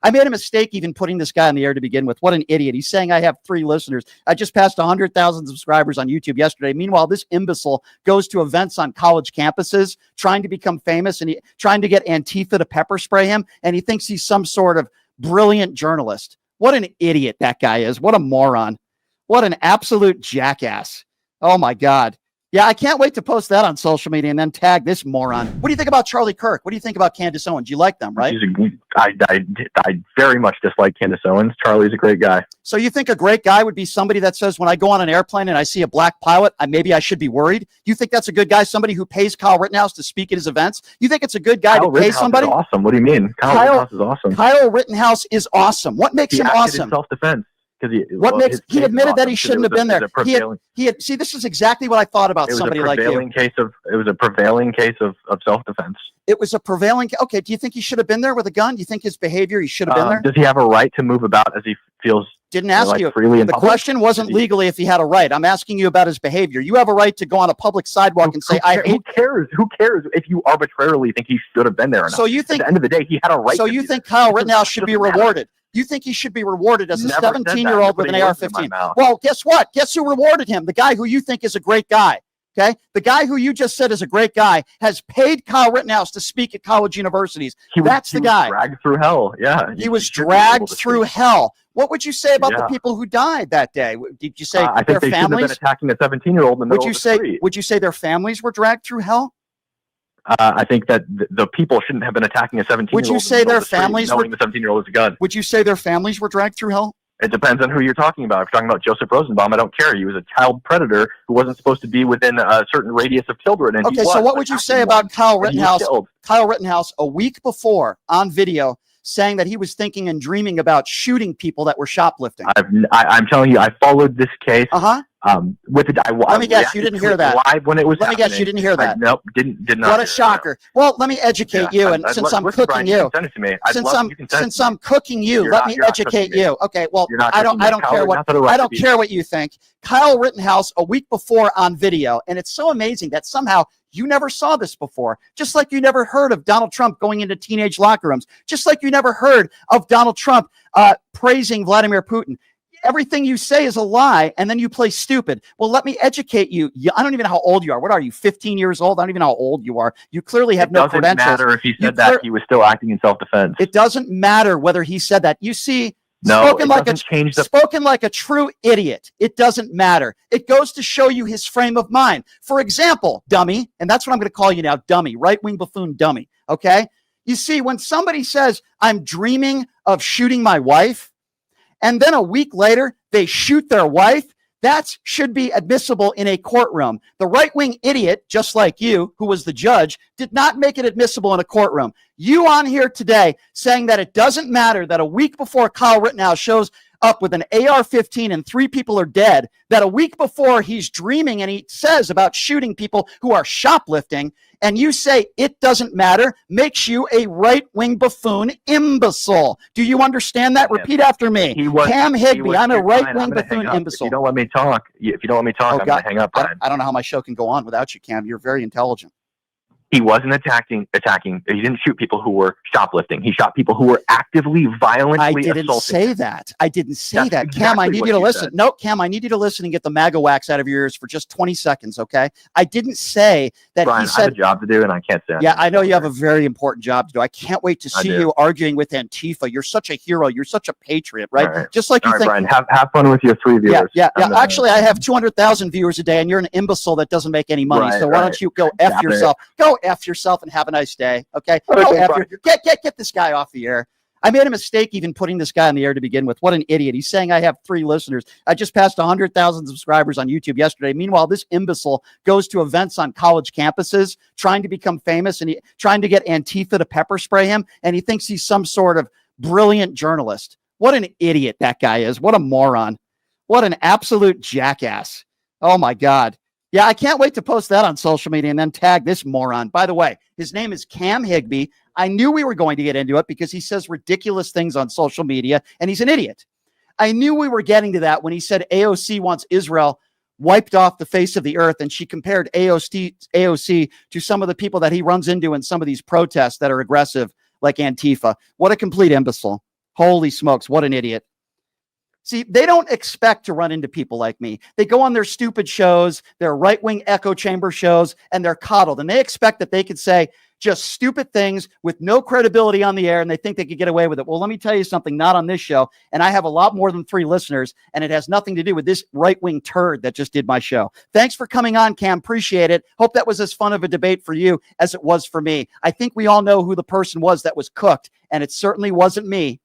I made a mistake even putting this guy on the air to begin with. What an idiot. He's saying I have 3 listeners. I just passed 100,000 subscribers on YouTube yesterday. Meanwhile, this imbecile goes to events on college campuses trying to become famous and trying to get Antifa to pepper spray him. And he thinks he's some sort of brilliant journalist. What an idiot that guy is. What a moron. What an absolute jackass. Oh, my God. Yeah, I can't wait to post that on social media and then tag this moron. What do you think about Charlie Kirk? What do you think about Candace Owens? You like them, right? I very much dislike Candace Owens. Charlie's a great guy. So you think a great guy would be somebody that says, when I go on an airplane and I see a black pilot, maybe I should be worried? You think that's a good guy? Somebody who pays Kyle Rittenhouse to speak at his events? You think it's a good guy to pay somebody? Is awesome. What do you mean? Kyle Rittenhouse is awesome. Kyle Rittenhouse is awesome. What makes him awesome? In self-defense. He admitted that he shouldn't have been there. See, this is exactly what I thought about somebody like you. It was a prevailing case of self-defense. It was a prevailing. Okay, do you think he should have been there with a gun? Do you think his behavior, he should have been there? Does he have a right to move about as he feels? Didn't ask you. Freely in the public? question wasn't legally if he had a right. I'm asking you about his behavior. You have a right to go on a public sidewalk and say, Who cares? Who cares if you arbitrarily think he should have been there or not? So you think, at the end of the day, he had a right. So you think Kyle Rittenhouse should be rewarded? You think he should be rewarded as a 17-year-old with an AR-15? Well, guess what? Guess who rewarded him? The guy who you think is a great guy. Okay? The guy who you just said is a great guy has paid Kyle Rittenhouse to speak at college universities. That's the guy. He was dragged through hell. Yeah. He was dragged through hell. What would you say about the people who died that day? Did you say I their think they families? Shouldn't have been attacking a 17-year-old in the middle of the street. Would you say their families were dragged through hell? I think that the people shouldn't have been attacking a 17-year-old. Would you say their families were? The 17-year-old is a gun. Would you say their families were dragged through hell? It depends on who you're talking about. If you're talking about Joseph Rosenbaum, I don't care. He was a child predator who wasn't supposed to be within a certain radius of children. And okay, so what would you say about Kyle Rittenhouse? Kyle Rittenhouse, a week before on video, saying that he was thinking and dreaming about shooting people that were shoplifting. I'm telling you, I followed this case. Let me guess, you didn't hear that. Live when it was Let me guess, you didn't hear that. Nope, did not. What a shocker. Well, let me educate you, and since I'm cooking you, since I'm cooking you, let me educate you. Okay, well, I don't care what you think. Kyle Rittenhouse, a week before on video, and it's so amazing that somehow you never saw this before, just like you never heard of Donald Trump going into teenage locker rooms, just like you never heard of Donald Trump praising Vladimir Putin. Everything you say is a lie, and then you play stupid. Well, let me educate you. I don't even know how old you are. What are you, 15 years old? I don't even know how old you are. You clearly have no credentials. It doesn't matter if he said that. He was still acting in self-defense. It doesn't matter whether he said that. You see, spoken like a true idiot. It doesn't matter. It goes to show you his frame of mind. For example, dummy, and that's what I'm going to call you now, dummy, right-wing buffoon dummy, okay? You see, when somebody says, I'm dreaming of shooting my wife, and then a week later, they shoot their wife, that should be admissible in a courtroom. The right-wing idiot, just like you, who was the judge, did not make it admissible in a courtroom. You on here today saying that it doesn't matter that a week before Kyle Rittenhouse shows up with an AR-15 and 3 people are dead, that a week before he's dreaming and he says about shooting people who are shoplifting, and you say it doesn't matter, makes you a right-wing buffoon imbecile. Do you understand that? Repeat after me. Cam Higbee, I'm a right-wing buffoon imbecile. If you don't let me talk, I'm going to hang up, Brian. I don't know how my show can go on without you, Cam. You're very intelligent. He wasn't attacking. He didn't shoot people who were shoplifting. He shot people who were actively, violently assaulting. I didn't say that. I didn't say that. Exactly. Cam, I need you to listen. No, Cam, I need you to listen and get the MAGA wax out of your ears for just 20 seconds, okay? I didn't say that. Brian, he said, I have a job to do, and I can't say. Yeah, I know you have a very important job to do. I can't wait to see you arguing with Antifa. You're such a hero. You're such a patriot, right? All right. Just like you think. Brian, have fun with your 3 viewers. Yeah. Actually, I have 200,000 viewers a day, and you're an imbecile that doesn't make any money. So why don't you go F yourself? Go F yourself and have a nice day. Okay. Get this guy off the air. I made a mistake even putting this guy on the air to begin with. What an idiot. He's saying I have 3 listeners. I just passed 100,000 subscribers on YouTube yesterday. Meanwhile, this imbecile goes to events on college campuses trying to become famous and trying to get Antifa to pepper spray him. And he thinks he's some sort of brilliant journalist. What an idiot that guy is. What a moron. What an absolute jackass. Oh my God. Yeah, I can't wait to post that on social media and then tag this moron. By the way, his name is Cam Higbee. I knew we were going to get into it because he says ridiculous things on social media, and he's an idiot. I knew we were getting to that when he said AOC wants Israel wiped off the face of the earth, and she compared AOC to some of the people that he runs into in some of these protests that are aggressive, like Antifa. What a complete imbecile. Holy smokes, what an idiot. See, they don't expect to run into people like me. They go on their stupid shows, their right-wing echo chamber shows, and they're coddled. And they expect that they could say just stupid things with no credibility on the air, and they think they could get away with it. Well, let me tell you something, not on this show. And I have a lot more than 3 listeners, and it has nothing to do with this right-wing turd that just did my show. Thanks for coming on, Cam. Appreciate it. Hope that was as fun of a debate for you as it was for me. I think we all know who the person was that was cooked, and it certainly wasn't me.